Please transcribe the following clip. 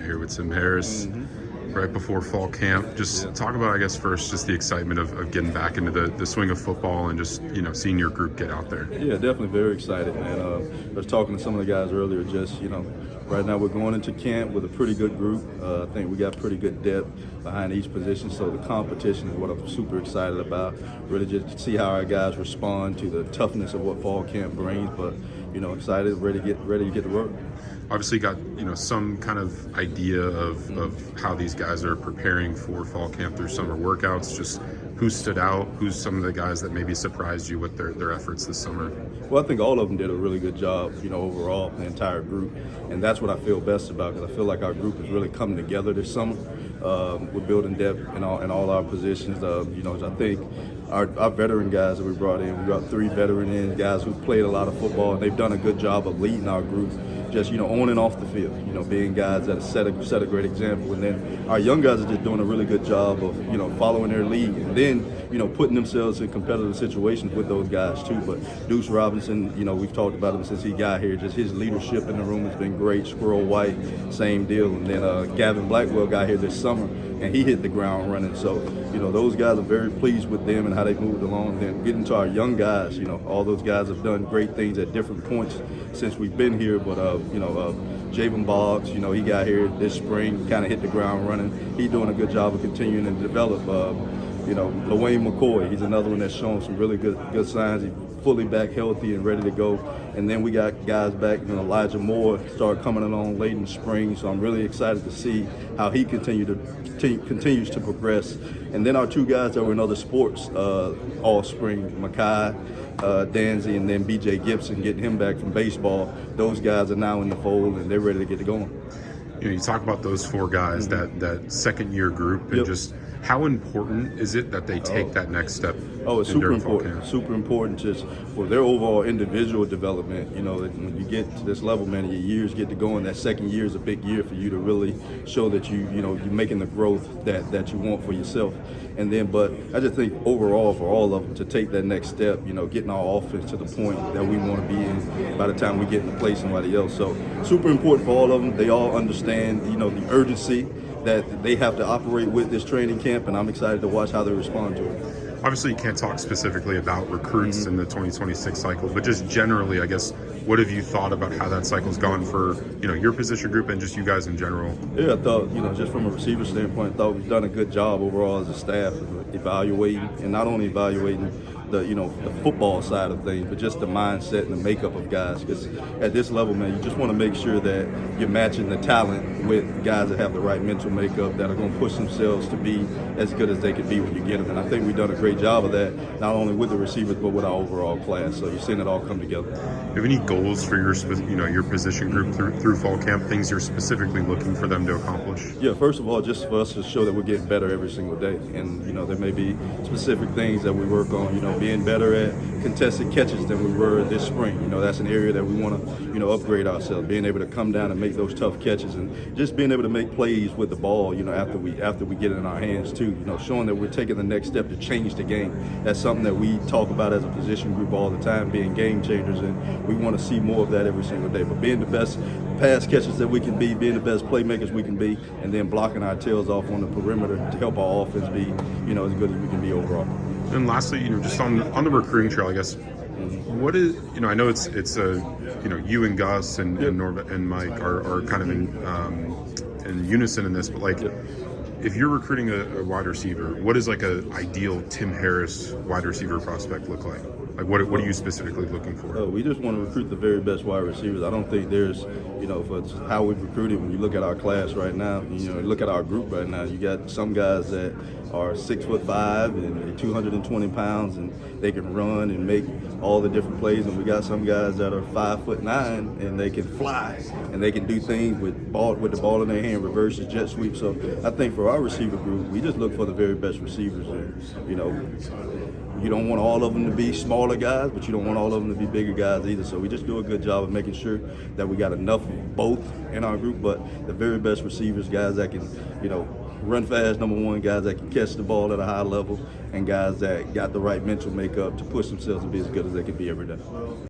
here with Tim Harris right before fall camp. Just talk about, I guess, first, just the excitement of getting back into the swing of football and just, seeing your group get out there. Yeah, definitely very excited, man. I was talking to some of the guys earlier, just, right now we're going into camp with a pretty good group. I think we got pretty good depth behind each position, so the competition is what I'm super excited about. Really just to see how our guys respond to the toughness of what fall camp brings, but, excited, ready to get to work. Obviously got, some kind of idea of how these guys are preparing for fall camp through summer workouts. Just who stood out, who's some of the guys that maybe surprised you with their efforts this summer? Well, I think all of them did a really good job, overall, the entire group. And that's what I feel best about, because I feel like our group has really come together this summer. We're building depth in all our positions. I think our veteran guys that we brought in, we brought 3 veteran guys who played a lot of football, and they've done a good job of leading our group, just, on and off the field, being guys that set a great example. And then our young guys are just doing a really good job of, following their lead, and then, putting themselves in competitive situations with those guys too. But Deuce Robinson, we've talked about him since he got here. Just his leadership in the room has been great. Squirrel White, same deal. And then Gavin Blackwell got here this summer, and he hit the ground running. So, those guys are very pleased with them and how they moved along. And then getting to our young guys, all those guys have done great things at different points since we've been here. But, Javon Boggs, he got here this spring, kind of hit the ground running. He's doing a good job of continuing to develop. LaWayne McCoy, he's another one that's shown some really good signs. He's fully back healthy and ready to go. And then we got guys back, Elijah Moore started coming along late in the spring, so I'm really excited to see how he continues to progress. And then our 2 guys that were in other sports all spring, Makai Danzy, and then BJ Gibson, getting him back from baseball. Those guys are now in the fold, and they're ready to get going. You talk about those 4 guys, that second year group, and just how important is it that they take that next step? Oh, it's super important. Super important just for their overall individual development. When you get to this level, man, your years get to go, and that second year is a big year for you to really show that you're making the growth that you want for yourself. And then, but I just think overall for all of them to take that next step, getting our offense to the point that we want to be in by the time we get to play somebody else. So super important for all of them. They all understand, the urgency that they have to operate with this training camp, and I'm excited to watch how they respond to it. Obviously, you can't talk specifically about recruits in the 2026 cycle, but just generally, I guess, what have you thought about how that cycle's gone for, your position group and just you guys in general? Yeah, I thought, just from a receiver standpoint, I thought we've done a good job overall as a staff of evaluating, and not only evaluating the football side of things, but just the mindset and the makeup of guys. Because at this level, man, you just want to make sure that you're matching the talent with guys that have the right mental makeup, that are going to push themselves to be as good as they can be when you get them. And I think we've done a great job of that, not only with the receivers, but with our overall class. So you're seeing it all come together. Do you have any goals for your position group through fall camp, things you're specifically looking for them to accomplish? Yeah, first of all, just for us to show that we're getting better every single day. And, there may be specific things that we work on, being better at contested catches than we were this spring. That's an area that we want to, upgrade ourselves, being able to come down and make those tough catches, and just being able to make plays with the ball, after we get it in our hands too, showing that we're taking the next step to change the game. That's something that we talk about as a position group all the time, being game changers, and we want to see more of that every single day. But being the best pass catchers that we can be, being the best playmakers we can be, and then blocking our tails off on the perimeter to help our offense be, as good as we can be overall. And lastly, just on the recruiting trail, I guess, what is, I know it's you and Gus and Norva and Mike are kind of in unison in this, but if you're recruiting a wide receiver, what does like a ideal Tim Harris wide receiver prospect look like? Like what are you specifically looking for? We just want to recruit the very best wide receivers. I don't think there's, for how we've recruited, when you look at our class right now, look at our group right now, you got some guys that are 6'5" and they're 220 pounds, and they can run and make all the different plays. And we got some guys that are 5'9" and they can fly and they can do things with the ball in their hand, reverses, jet sweep. So I think for our receiver group, we just look for the very best receivers. And you don't want all of them to be smaller guys, but you don't want all of them to be bigger guys either. So we just do a good job of making sure that we got enough of both in our group, but the very best receivers, guys that can, run fast, number one, guys that can catch the ball at a high level, and guys that got the right mental makeup to push themselves to be as good as they can be every day.